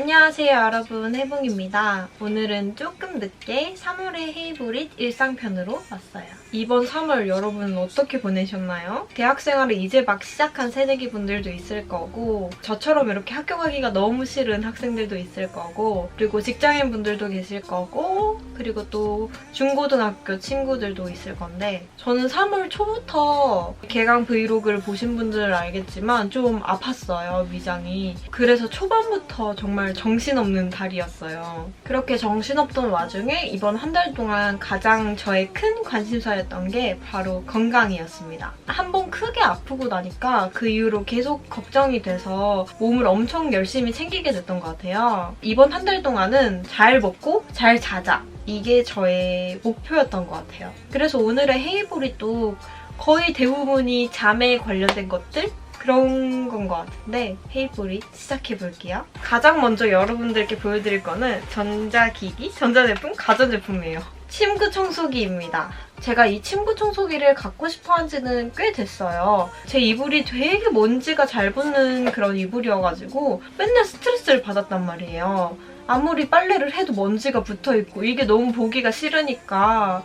안녕하세요 여러분, 해봉입니다. 오늘은 조금 늦게 3월의 헤이브릿 일상편으로 왔어요. 이번 3월 여러분 어떻게 보내셨나요? 대학생활을 이제 막 시작한 새내기 분들도 있을 거고, 저처럼 이렇게 학교 가기가 너무 싫은 학생들도 있을 거고, 그리고 직장인 분들도 계실 거고, 그리고 또 중고등학교 친구들도 있을 건데, 저는 3월 초부터 개강 브이로그를 보신 분들은 알겠지만 좀 아팠어요, 위장이. 그래서 초반부터 정말 정신없는 달이었어요. 그렇게 정신없던 와중에 이번 한 달 동안 가장 저의 큰 관심사였던 게 바로 건강이었습니다. 한번 크게 아프고 나니까 그 이후로 계속 걱정이 돼서 몸을 엄청 열심히 챙기게 됐던 것 같아요. 이번 한 달 동안은 잘 먹고 잘 자자, 이게 저의 목표였던 것 같아요. 그래서 오늘의 헤이브릿도 거의 대부분이 잠에 관련된 것들? 그런 건 것 같은데 헤이브릿 시작해볼게요. 가장 먼저 여러분들께 보여드릴 거는 전자제품, 가전제품이에요. 침구 청소기입니다. 제가 이 침구 청소기를 갖고 싶어 한 지는 꽤 됐어요. 제 이불이 되게 먼지가 잘 붙는 그런 이불이어가지고 맨날 스트레스를 받았단 말이에요. 아무리 빨래를 해도 먼지가 붙어있고 이게 너무 보기가 싫으니까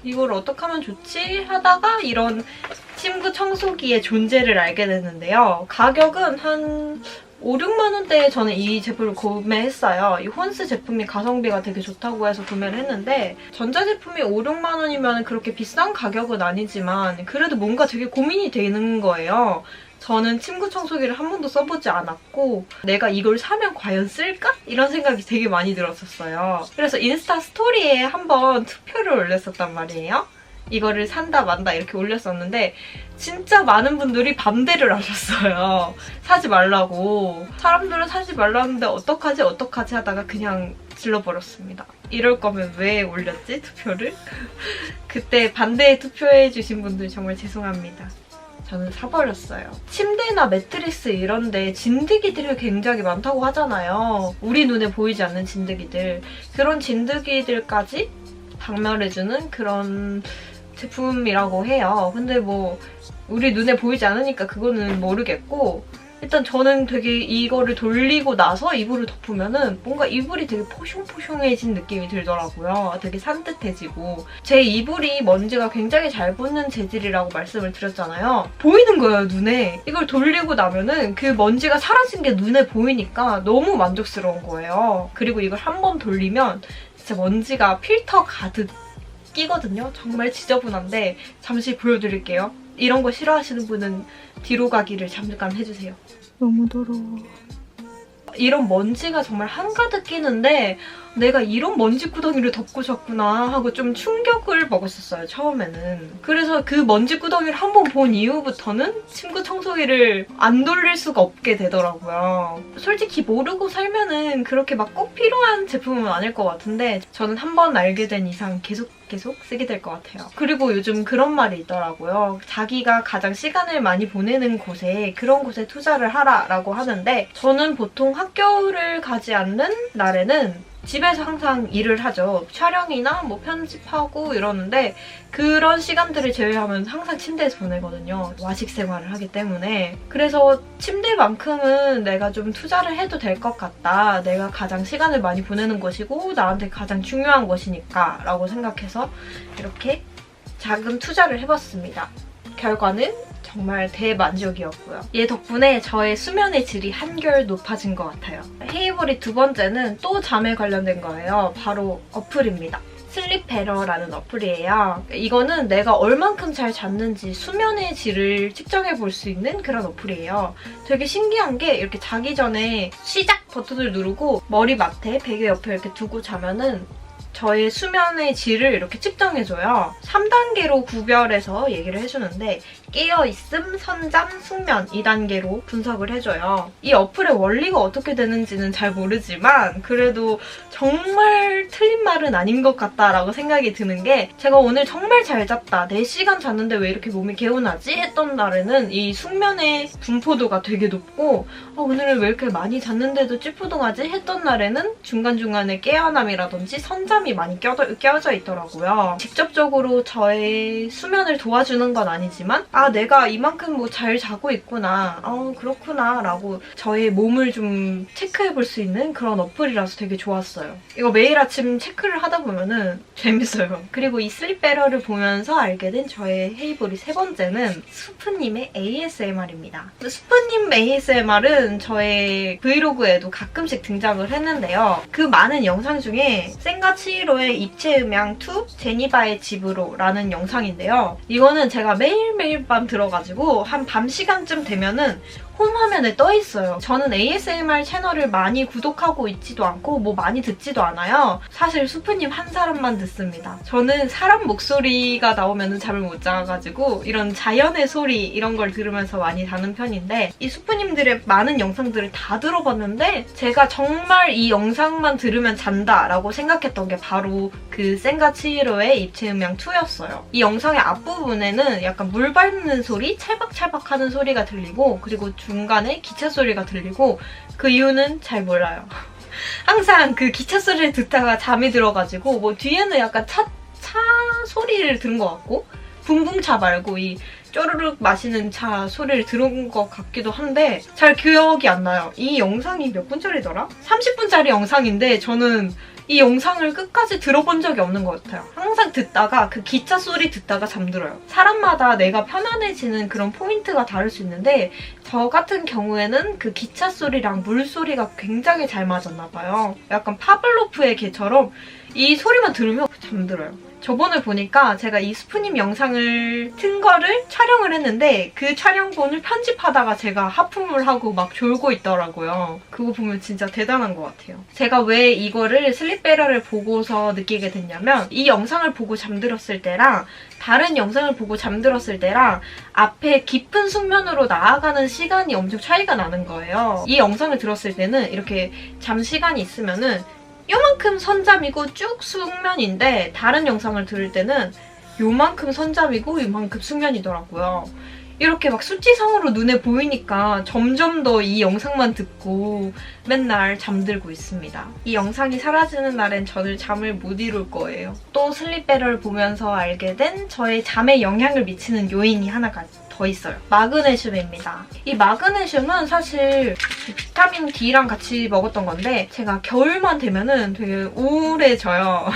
이걸 어떻게 하면 좋지? 하다가 이런 침구 청소기의 존재를 알게 됐는데요. 가격은 한 5, 6만 원대에 저는 이 제품을 구매했어요. 이 혼스 제품이 가성비가 되게 좋다고 해서 구매를 했는데, 전자제품이 5, 6만 원이면 그렇게 비싼 가격은 아니지만 그래도 뭔가 되게 고민이 되는 거예요. 저는 침구 청소기를 한 번도 써보지 않았고 내가 이걸 사면 과연 쓸까? 이런 생각이 되게 많이 들었었어요. 그래서 인스타 스토리에 한번 투표를 올렸었단 말이에요. 이거를 산다 만다 이렇게 올렸었는데 진짜 많은 분들이 반대를 하셨어요. 사지 말라고. 사람들은 사지 말라는데 어떡하지 하다가 그냥 질러버렸습니다. 이럴 거면 왜 올렸지, 투표를? 그때 반대에 투표해주신 분들 정말 죄송합니다. 저는 사버렸어요. 침대나 매트리스 이런데 진드기들이 굉장히 많다고 하잖아요. 우리 눈에 보이지 않는 진드기들. 그런 진드기들까지 박멸해주는 그런 제품이라고 해요. 근데 뭐 우리 눈에 보이지 않으니까 그거는 모르겠고, 일단 저는 되게 이거를 돌리고 나서 이불을 덮으면은 뭔가 이불이 되게 포숑포숑해진 느낌이 들더라고요. 되게 산뜻해지고. 제 이불이 먼지가 굉장히 잘 붙는 재질이라고 말씀을 드렸잖아요. 보이는 거예요, 눈에. 이걸 돌리고 나면은 그 먼지가 사라진 게 눈에 보이니까 너무 만족스러운 거예요. 그리고 이걸 한 번 돌리면 진짜 먼지가 필터 가득 끼거든요. 정말 지저분한데 잠시 보여드릴게요. 이런 거 싫어하시는 분은 뒤로 가기를 잠깐 해주세요. 너무 더러워. 이런 먼지가 정말 한가득 끼는데 내가 이런 먼지구덩이를 덮고 잤구나 하고 좀 충격을 먹었었어요, 처음에는. 그래서 그 먼지구덩이를 한번 본 이후부터는 침구 청소기를 안 돌릴 수가 없게 되더라고요. 솔직히 모르고 살면은 그렇게 막 꼭 필요한 제품은 아닐 것 같은데 저는 한번 알게 된 이상 계속 쓰게 될 것 같아요. 그리고 요즘 그런 말이 있더라고요. 자기가 가장 시간을 많이 보내는 곳에, 그런 곳에 투자를 하라라고 하는데, 저는 보통 학교를 가지 않는 날에는 집에서 항상 일을 하죠. 촬영이나 뭐 편집하고 이러는데 그런 시간들을 제외하면 항상 침대에서 보내거든요. 와식 생활을 하기 때문에. 그래서 침대만큼은 내가 좀 투자를 해도 될 것 같다. 내가 가장 시간을 많이 보내는 것이고 나한테 가장 중요한 것이니까 라고 생각해서 이렇게 작은 투자를 해봤습니다. 결과는 정말 대만족이었고요. 얘 덕분에 저의 수면의 질이 한결 높아진 것 같아요. 헤이브릿 두 번째는 또 잠에 관련된 거예요. 바로 어플입니다. 슬립베러라는 어플이에요. 이거는 내가 얼만큼 잘 잤는지 수면의 질을 측정해 볼 수 있는 그런 어플이에요. 되게 신기한 게 이렇게 자기 전에 시작 버튼을 누르고 머리맡에 베개 옆에 이렇게 두고 자면은 저의 수면의 질을 이렇게 측정해줘요. 3단계로 구별해서 얘기를 해주는데 깨어있음, 선잠, 숙면 2단계로 분석을 해줘요. 이 어플의 원리가 어떻게 되는지는 잘 모르지만 그래도 정말 틀린 말은 아닌 것 같다라고 생각이 드는 게, 제가 오늘 정말 잘 잤다, 4시간 잤는데 왜 이렇게 몸이 개운하지? 했던 날에는 이 숙면의 분포도가 되게 높고 오늘은 왜 이렇게 많이 잤는데도 찌뿌둥하지? 했던 날에는 중간중간에 깨어남이라든지 선잠이 성분이 많이 껴져 있더라고요. 직접적으로 저의 수면을 도와주는 건 아니지만 내가 이만큼 뭐 잘 자고 있구나, 그렇구나 라고 저의 몸을 좀 체크해볼 수 있는 그런 어플이라서 되게 좋았어요. 이거 매일 아침 체크를 하다 보면은 재밌어요. 그리고 이 슬립베러를 보면서 알게 된 저의 헤이볼이 세 번째는 수프님의 ASMR입니다. 수프님 ASMR은 저의 브이로그에도 가끔씩 등장을 했는데요. 그 많은 영상 중에 센과 치히로의 입체음향2 제니바의 집으로 라는 영상인데요. 이거는 제가 매일매일 밤 들어가지고 한 밤 시간쯤 되면은 홈 화면에 떠 있어요. 저는 ASMR 채널을 많이 구독하고 있지도 않고 뭐 많이 듣지도 않아요. 사실 수프님 한 사람만 듣습니다. 저는 사람 목소리가 나오면 잠을 못 자가지고 이런 자연의 소리 이런 걸 들으면서 많이 자는 편인데 이 수프님들의 많은 영상들을 다 들어봤는데 제가 정말 이 영상만 들으면 잔다라고 생각했던 게 바로 그 센과 치히로의 입체음향2였어요. 이 영상의 앞부분에는 약간 물 밟는 소리, 찰박찰박 하는 소리가 들리고 그리고 중간에 기차 소리가 들리고 그 이유는 잘 몰라요. 항상 그 기차 소리를 듣다가 잠이 들어가지고 뭐 뒤에는 약간 차 소리를 들은 것 같고 붕붕차 말고 이 쪼르륵 마시는 차 소리를 들은 것 같기도 한데 잘 기억이 안 나요. 이 영상이 몇 분짜리더라? 30분짜리 영상인데 저는 이 영상을 끝까지 들어본 적이 없는 것 같아요. 항상 듣다가 그 기차 소리 듣다가 잠들어요. 사람마다 내가 편안해지는 그런 포인트가 다를 수 있는데 저 같은 경우에는 그 기차 소리랑 물 소리가 굉장히 잘 맞았나 봐요. 약간 파블로프의 개처럼 이 소리만 들으면 잠들어요. 저번에 보니까 제가 이 수프님 영상을 튼 거를 촬영을 했는데 그 촬영본을 편집하다가 제가 하품을 하고 막 졸고 있더라고요. 그거 보면 진짜 대단한 것 같아요. 제가 왜 이거를 슬립베러를 보고서 느끼게 됐냐면 이 영상을 보고 잠들었을 때랑 다른 영상을 보고 잠들었을 때랑 앞에 깊은 숙면으로 나아가는 시간이 엄청 차이가 나는 거예요. 이 영상을 들었을 때는 이렇게 잠 시간이 있으면은 요만큼 선잠이고 쭉 숙면인데 다른 영상을 들을 때는 요만큼 선잠이고 요만큼 숙면이더라고요. 이렇게 막 수치상으로 눈에 보이니까 점점 더 이 영상만 듣고 맨날 잠들고 있습니다. 이 영상이 사라지는 날엔 저는 잠을 못 이룰 거예요. 또 슬립베러를 보면서 알게 된 저의 잠에 영향을 미치는 요인이 하나가 더 있어요. 마그네슘입니다. 이 마그네슘은 사실 비타민 D랑 같이 먹었던 건데 제가 겨울만 되면은 되게 우울해져요.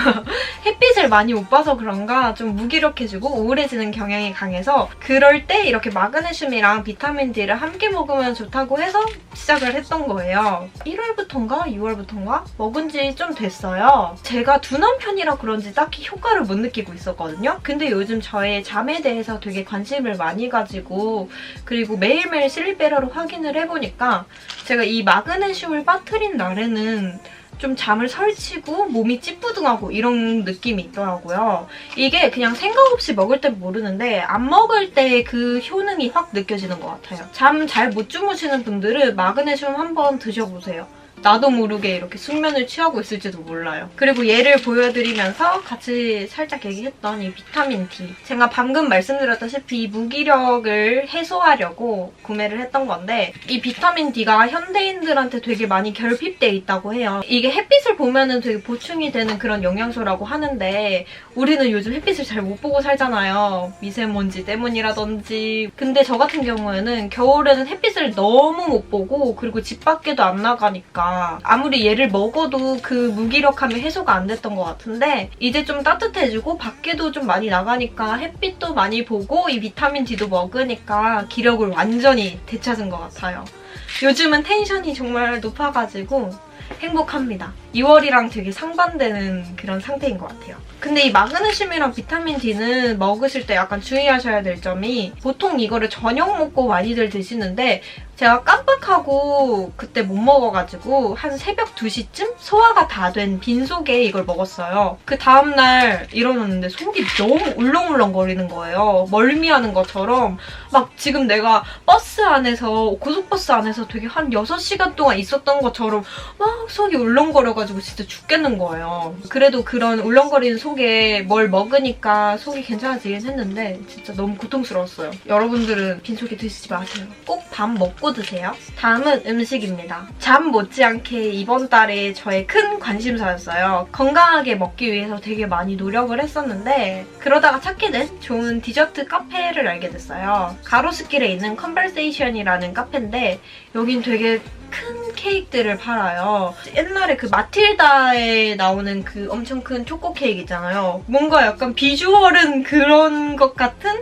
햇빛을 많이 못 봐서 그런가 좀 무기력해지고 우울해지는 경향이 강해서 그럴 때 이렇게 마그네슘이랑 비타민 D를 함께 먹으면 좋다고 해서 시작을 했던 거예요. 1월부터인가 6월부터인가 먹은 지 좀 됐어요. 제가 둔한 편이라 그런지 딱히 효과를 못 느끼고 있었거든요. 근데 요즘 저의 잠에 대해서 되게 관심을 많이 가지고 그리고 매일매일 슬립베러로 확인을 해보니까 제가 이 마그네슘을 빠뜨린 날에는 좀 잠을 설치고 몸이 찌뿌둥하고 이런 느낌이 있더라고요. 이게 그냥 생각 없이 먹을 땐 모르는데 안 먹을 때 그 효능이 확 느껴지는 것 같아요. 잠 잘 못 주무시는 분들은 마그네슘 한번 드셔보세요. 나도 모르게 이렇게 숙면을 취하고 있을지도 몰라요. 그리고 얘를 보여드리면서 같이 살짝 얘기했던 이 비타민 D. 제가 방금 말씀드렸다시피 무기력을 해소하려고 구매를 했던 건데 이 비타민 D가 현대인들한테 되게 많이 결핍돼 있다고 해요. 이게 햇빛을 보면은 되게 보충이 되는 그런 영양소라고 하는데 우리는 요즘 햇빛을 잘 못 보고 살잖아요. 미세먼지 때문이라든지. 근데 저 같은 경우에는 겨울에는 햇빛을 너무 못 보고 그리고 집 밖에도 안 나가니까 아무리 얘를 먹어도 그 무기력함이 해소가 안 됐던 것 같은데 이제 좀 따뜻해지고 밖에도 좀 많이 나가니까 햇빛도 많이 보고 이 비타민 D도 먹으니까 기력을 완전히 되찾은 것 같아요. 요즘은 텐션이 정말 높아가지고 행복합니다. 2월이랑 되게 상반되는 그런 상태인 것 같아요. 근데 이 마그네슘이랑 비타민 D는 먹으실 때 약간 주의하셔야 될 점이 보통 이거를 저녁 먹고 많이들 드시는데 제가 깜빡하고 그때 못 먹어가지고 한 새벽 2시쯤 소화가 다 된 빈속에 이걸 먹었어요. 그 다음날 일어났는데 속이 너무 울렁울렁거리는 거예요. 멀미하는 것처럼 막 지금 내가 버스 안에서 고속버스 안에서 되게 한 6시간 동안 있었던 것처럼 막 속이 울렁거려가지고 올라가가지고 진짜 죽겠는 거예요. 그래도 그런 울렁거리는 속에 뭘 먹으니까 속이 괜찮아지긴 했는데 진짜 너무 고통스러웠어요. 여러분들은 빈속에 드시지 마세요. 꼭 밥 먹고 드세요. 다음은 음식입니다. 잠 못지않게 이번 달에 저의 큰 관심사였어요. 건강하게 먹기 위해서 되게 많이 노력을 했었는데 그러다가 찾게 된 좋은 디저트 카페를 알게 됐어요. 가로수길에 있는 컨버세이션이라는 카페인데 여긴 되게 큰 케이크들을 팔아요. 옛날에 그 마틸다에 나오는 그 엄청 큰 초코 케이크 있잖아요. 뭔가 약간 비주얼은 그런 것 같은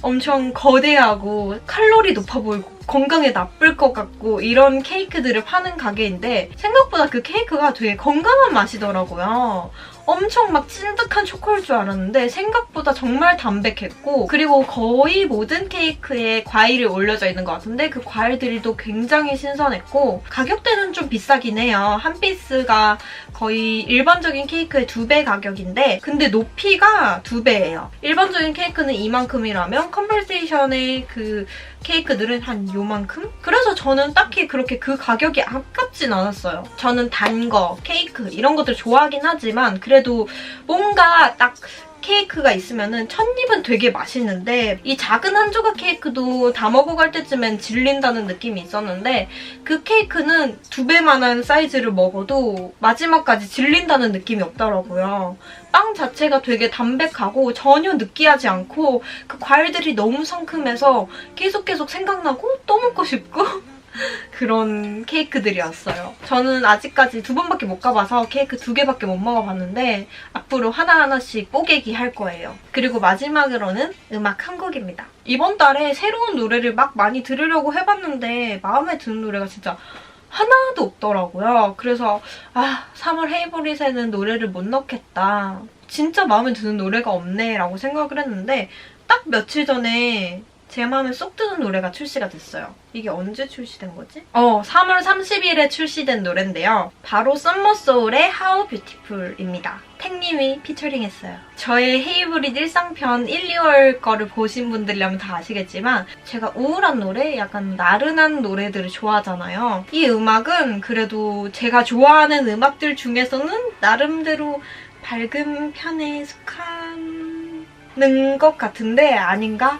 엄청 거대하고 칼로리 높아 보이고 건강에 나쁠 것 같고 이런 케이크들을 파는 가게인데 생각보다 그 케이크가 되게 건강한 맛이더라고요. 엄청 막 찐득한 초코일 줄 알았는데 생각보다 정말 담백했고 그리고 거의 모든 케이크에 과일이 올려져 있는 것 같은데 그 과일들이 또 굉장히 신선했고 가격대는 좀 비싸긴 해요. 한 피스가 거의 일반적인 케이크의 2배 가격인데 근데 높이가 2배예요. 일반적인 케이크는 이만큼이라면 컨버세이션의 그 케이크들은 한 요만큼? 그래서 저는 딱히 그렇게 그 가격이 아깝진 않았어요. 저는 단 거, 케이크 이런 것들 좋아하긴 하지만 그래도 뭔가 딱 케이크가 있으면은 첫 입은 되게 맛있는데 이 작은 한 조각 케이크도 다 먹어갈 때쯤엔 질린다는 느낌이 있었는데 그 케이크는 2배만한 사이즈를 먹어도 마지막까지 질린다는 느낌이 없더라고요. 빵 자체가 되게 담백하고 전혀 느끼하지 않고 그 과일들이 너무 상큼해서 계속 생각나고 또 먹고 싶고 그런 케이크들이었어요. 저는 아직까지 2번밖에 못 가봐서 케이크 2개밖에 못 먹어봤는데 앞으로 하나하나씩 뽀개기 할 거예요. 그리고 마지막으로는 음악 한 곡입니다. 이번 달에 새로운 노래를 막 많이 들으려고 해봤는데 마음에 드는 노래가 진짜 하나도 없더라고요. 그래서 3월 헤이보릿에는 노래를 못 넣겠다. 진짜 마음에 드는 노래가 없네 라고 생각을 했는데 딱 며칠 전에 제 마음에 쏙 드는 노래가 출시가 됐어요. 이게 언제 출시된 거지? 3월 30일에 출시된 노래인데요. 바로 썸머소울의 How Beautiful입니다. 탱님이 피처링했어요. 저의 헤이브릿 일상편 1, 2월 거를 보신 분들이라면 다 아시겠지만 제가 우울한 노래, 약간 나른한 노래들을 좋아하잖아요. 이 음악은 그래도 제가 좋아하는 음악들 중에서는 나름대로 밝은 편에 속하는 것 같은데 아닌가?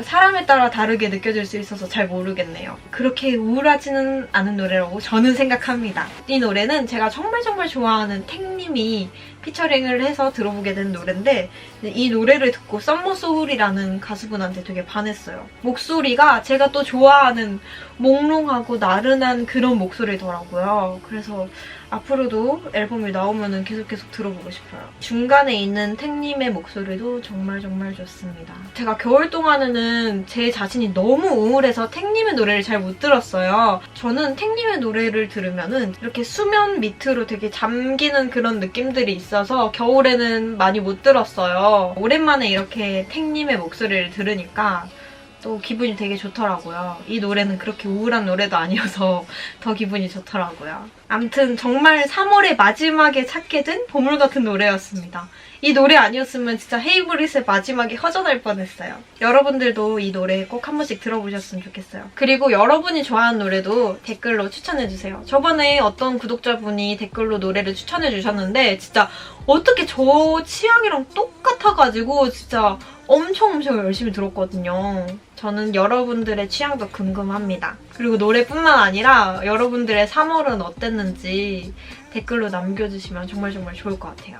사람에 따라 다르게 느껴질 수 있어서 잘 모르겠네요. 그렇게 우울하지는 않은 노래라고 저는 생각합니다. 이 노래는 제가 정말 좋아하는 탱님이 피처링을 해서 들어보게 된 노래인데 이 노래를 듣고 썸머소울이라는 가수분한테 되게 반했어요. 목소리가 제가 또 좋아하는 몽롱하고 나른한 그런 목소리더라고요. 그래서 앞으로도 앨범이 나오면 계속 들어보고 싶어요. 중간에 있는 탱님의 목소리도 정말 좋습니다. 제가 겨울 동안에는 제 자신이 너무 우울해서 탱님의 노래를 잘 못 들었어요. 저는 탱님의 노래를 들으면은 이렇게 수면 밑으로 되게 잠기는 그런 느낌들이 있어서 겨울에는 많이 못 들었어요. 오랜만에 이렇게 탱님의 목소리를 들으니까 또 기분이 되게 좋더라고요. 이 노래는 그렇게 우울한 노래도 아니어서 더 기분이 좋더라고요. 아무튼 정말 3월의 마지막에 찾게 된 보물 같은 노래였습니다. 이 노래 아니었으면 진짜 헤이브릿의 마지막이 허전할 뻔했어요. 여러분들도 이 노래 꼭 한 번씩 들어보셨으면 좋겠어요. 그리고 여러분이 좋아하는 노래도 댓글로 추천해주세요. 저번에 어떤 구독자분이 댓글로 노래를 추천해주셨는데 진짜 어떻게 저 취향이랑 똑같아가지고 진짜 엄청 열심히 들었거든요. 저는 여러분들의 취향도 궁금합니다. 그리고 노래뿐만 아니라 여러분들의 3월은 어땠는지 댓글로 남겨주시면 정말 좋을 것 같아요.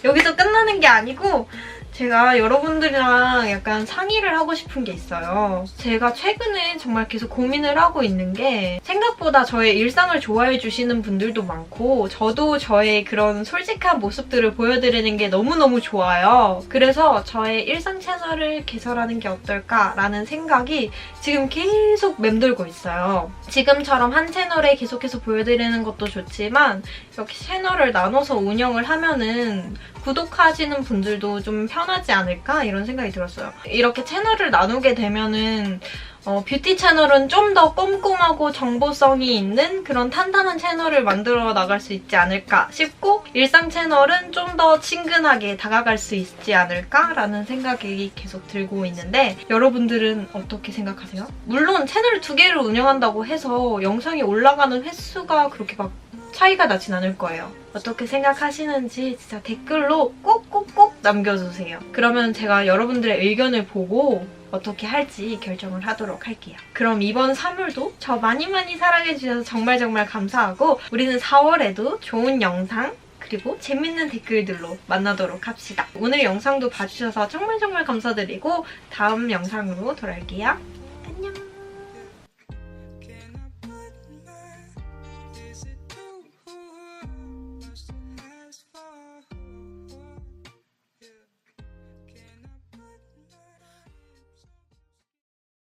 여기서 끝나는 게 아니고 제가 여러분들이랑 약간 상의를 하고 싶은 게 있어요. 제가 최근에 정말 계속 고민을 하고 있는 게 생각보다 저의 일상을 좋아해 주시는 분들도 많고 저도 저의 그런 솔직한 모습들을 보여드리는 게 너무너무 좋아요. 그래서 저의 일상 채널을 개설하는 게 어떨까라는 생각이 지금 계속 맴돌고 있어요. 지금처럼 한 채널에 계속해서 보여드리는 것도 좋지만 이렇게 채널을 나눠서 운영을 하면은 구독하시는 분들도 좀 편하지 않을까? 이런 생각이 들었어요. 이렇게 채널을 나누게 되면은 뷰티 채널은 좀 더 꼼꼼하고 정보성이 있는 그런 탄탄한 채널을 만들어 나갈 수 있지 않을까 싶고 일상 채널은 좀 더 친근하게 다가갈 수 있지 않을까라는 생각이 계속 들고 있는데 여러분들은 어떻게 생각하세요? 물론 채널 2개를 운영한다고 해서 영상이 올라가는 횟수가 그렇게 막 차이가 나진 않을 거예요. 어떻게 생각하시는지 진짜 댓글로 꼭꼭꼭 남겨주세요. 그러면 제가 여러분들의 의견을 보고 어떻게 할지 결정을 하도록 할게요. 그럼 이번 3월도 저 많이 사랑해주셔서 정말 감사하고 우리는 4월에도 좋은 영상 그리고 재밌는 댓글들로 만나도록 합시다. 오늘 영상도 봐주셔서 정말 감사드리고 다음 영상으로 돌아올게요.